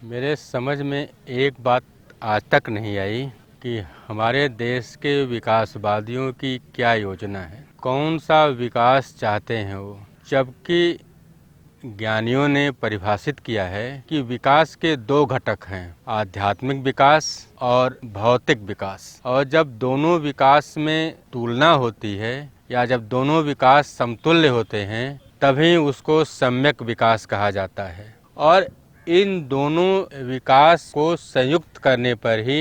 मेरे समझ में एक बात आज तक नहीं आई कि हमारे देश के विकासवादियों की क्या योजना है, कौन सा विकास चाहते हैं वो। जबकि ज्ञानियों ने परिभाषित किया है कि विकास के दो घटक हैं, आध्यात्मिक विकास और भौतिक विकास। और जब दोनों विकास में तुलना होती है या जब दोनों विकास समतुल्य होते हैं तभी उसको सम्यक विकास कहा जाता है। और इन दोनों विकास को संयुक्त करने पर ही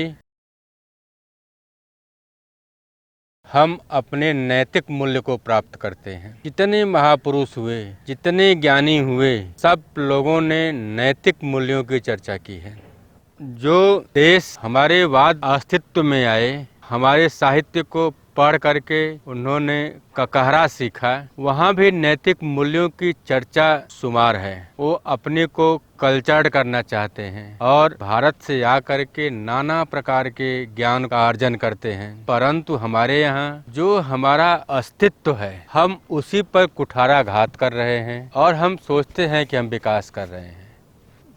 हम अपने नैतिक मूल्य को प्राप्त करते हैं। जितने महापुरुष हुए, जितने ज्ञानी हुए, सब लोगों ने नैतिक मूल्यों की चर्चा की है। जो देश हमारे बाद अस्तित्व में आए, हमारे साहित्य को पढ़ करके उन्होंने ककहरा सीखा, वहाँ भी नैतिक मूल्यों की चर्चा शुमार है। वो अपने को कल्चर्ड करना चाहते हैं और भारत से आकर के नाना प्रकार के ज्ञान का अर्जन करते हैं, परंतु हमारे यहाँ जो हमारा अस्तित्व है हम उसी पर कुठाराघात कर रहे हैं और हम सोचते हैं कि हम विकास कर रहे हैं।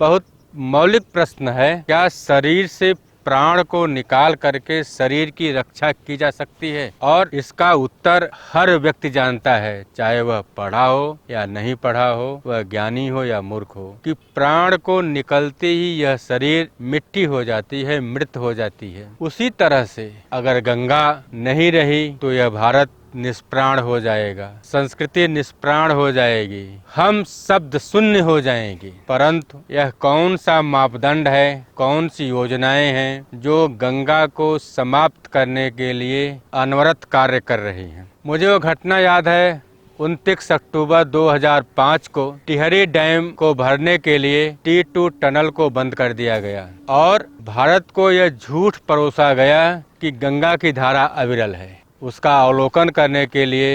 बहुत मौलिक प्रश्न है, क्या शरीर से प्राण को निकाल करके शरीर की रक्षा की जा सकती है? और इसका उत्तर हर व्यक्ति जानता है, चाहे वह पढ़ा हो या नहीं पढ़ा हो, वह ज्ञानी हो या मूर्ख हो, कि प्राण को निकलते ही यह शरीर मिट्टी हो जाती है, मृत हो जाती है। उसी तरह से अगर गंगा नहीं रही तो यह भारत निष्प्राण हो जाएगा, संस्कृति निष्प्राण हो जाएगी, हम शब्द शून्य हो जाएंगे। परंतु यह कौन सा मापदंड है, कौन सी योजनाएं हैं जो गंगा को समाप्त करने के लिए अनवरत कार्य कर रही हैं। मुझे वो घटना याद है, 29 अक्टूबर 2005 को टिहरी डैम को भरने के लिए T2 टनल को बंद कर दिया गया और भारत को यह झूठ परोसा गया कि गंगा की धारा अविरल है। उसका अवलोकन करने के लिए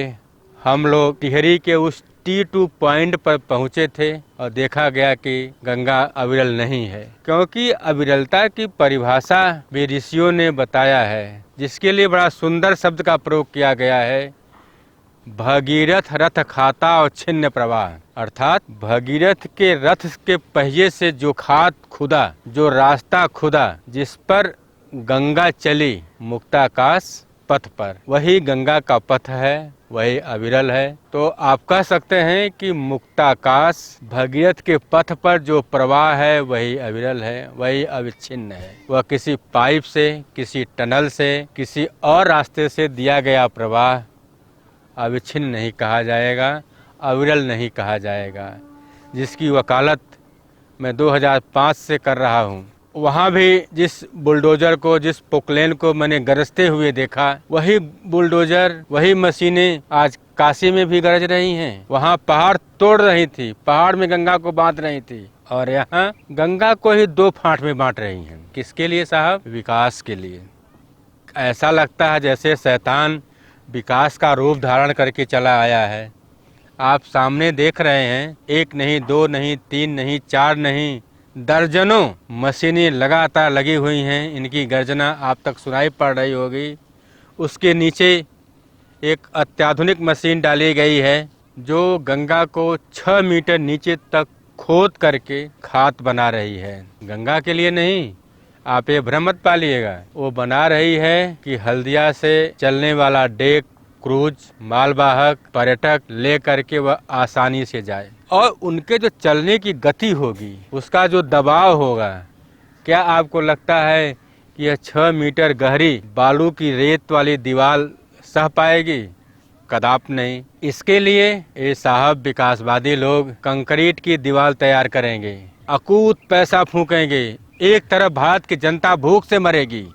हम लोग टिहरी के उस T2 पॉइंट पर पहुंचे थे और देखा गया कि गंगा अविरल नहीं है, क्योंकि अविरलता की परिभाषा भी ऋषियों ने बताया है, जिसके लिए बड़ा सुंदर शब्द का प्रयोग किया गया है, भगीरथ रथ खाता और छिन्न प्रवाह। अर्थात भगीरथ के रथ के पहिए से जो खात खुदा, जो रास्ता खुदा, जिस पर गंगा चली मुक्ताकाश पथ पर, वही गंगा का पथ है, वही अविरल है। तो आप कह सकते हैं कि मुक्ताकाश भगीरथ के पथ पर जो प्रवाह है वही अविरल है, वही अविच्छिन्न है। वह किसी पाइप से, किसी टनल से, किसी और रास्ते से दिया गया प्रवाह अविच्छिन्न नहीं कहा जाएगा, अविरल नहीं कहा जाएगा। जिसकी वकालत मैं 2005 से कर रहा हूँ। वहाँ भी जिस बुलडोजर को, जिस पोकलेन को मैंने गरजते हुए देखा, वही बुलडोजर, वही मशीनें आज काशी में भी गरज रही हैं। वहाँ पहाड़ तोड़ रही थी, पहाड़ में गंगा को बांध रही थी, और यहाँ गंगा को ही दो फांट में बांट रही हैं। किसके लिए साहब? विकास के लिए। ऐसा लगता है जैसे शैतान विकास का रूप धारण करके चला आया है। आप सामने देख रहे हैं, एक नहीं, दो नहीं, तीन नहीं, चार नहीं, दर्जनों मशीनें लगातार लगी हुई हैं। इनकी गर्जना आप तक सुनाई पड़ रही होगी। उसके नीचे एक अत्याधुनिक मशीन डाली गई है जो गंगा को 6 मीटर नीचे तक खोद करके खाद बना रही है। गंगा के लिए नहीं, आप ये भ्रम मत पालिएगा। वो बना रही है कि हल्दिया से चलने वाला डेक, क्रूज, मालवाहक, पर्यटक ले करके वह आसानी से जाए, और उनके जो चलने की गति होगी, उसका जो दबाव होगा, क्या आपको लगता है कि यह 6 मीटर गहरी बालू की रेत वाली दीवार सह पाएगी? कदापि नहीं। इसके लिए ये साहब विकासवादी लोग कंक्रीट की दीवार तैयार करेंगे, अकूत पैसा फूकेंगे। एक तरफ भारत की जनता भूख से मरेगी,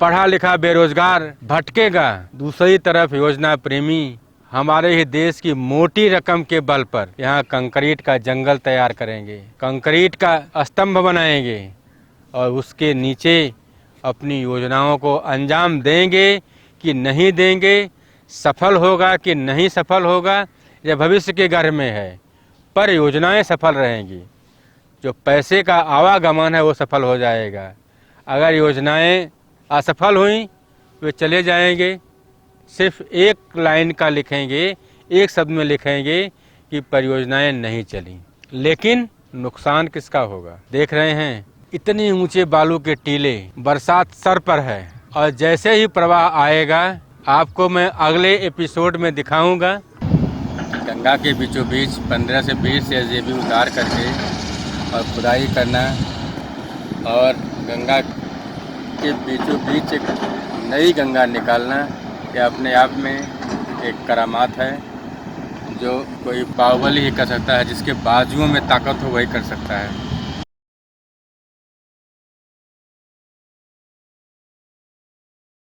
पढ़ा लिखा बेरोजगार भटकेगा, दूसरी तरफ योजना प्रेमी हमारे ही देश की मोटी रकम के बल पर यहाँ कंक्रीट का जंगल तैयार करेंगे, कंक्रीट का स्तंभ बनाएंगे और उसके नीचे अपनी योजनाओं को अंजाम देंगे कि नहीं देंगे, सफल होगा कि नहीं सफल होगा, यह भविष्य के गर्भ में है। पर योजनाएं सफल रहेंगी, जो पैसे का आवागमन है वो सफल हो जाएगा। अगर योजनाएं असफल हुई वे चले जाएंगे, सिर्फ एक लाइन का लिखेंगे, एक शब्द में लिखेंगे कि परियोजनाएं नहीं चली। लेकिन नुकसान किसका होगा? देख रहे हैं इतनी ऊंचे बालू के टीले, बरसात सर पर है और जैसे ही प्रवाह आएगा आपको मैं अगले एपिसोड में दिखाऊंगा। गंगा के बीचों बीच 15 से 20 एसजेबी उतार करके और खुदाई करना और गंगा के बीचों बीच एक नई गंगा निकालना, यह अपने आप में एक करामात है जो कोई बाहुबली ही कर सकता है। जिसके बाजुओं में ताकत हो वही कर सकता है।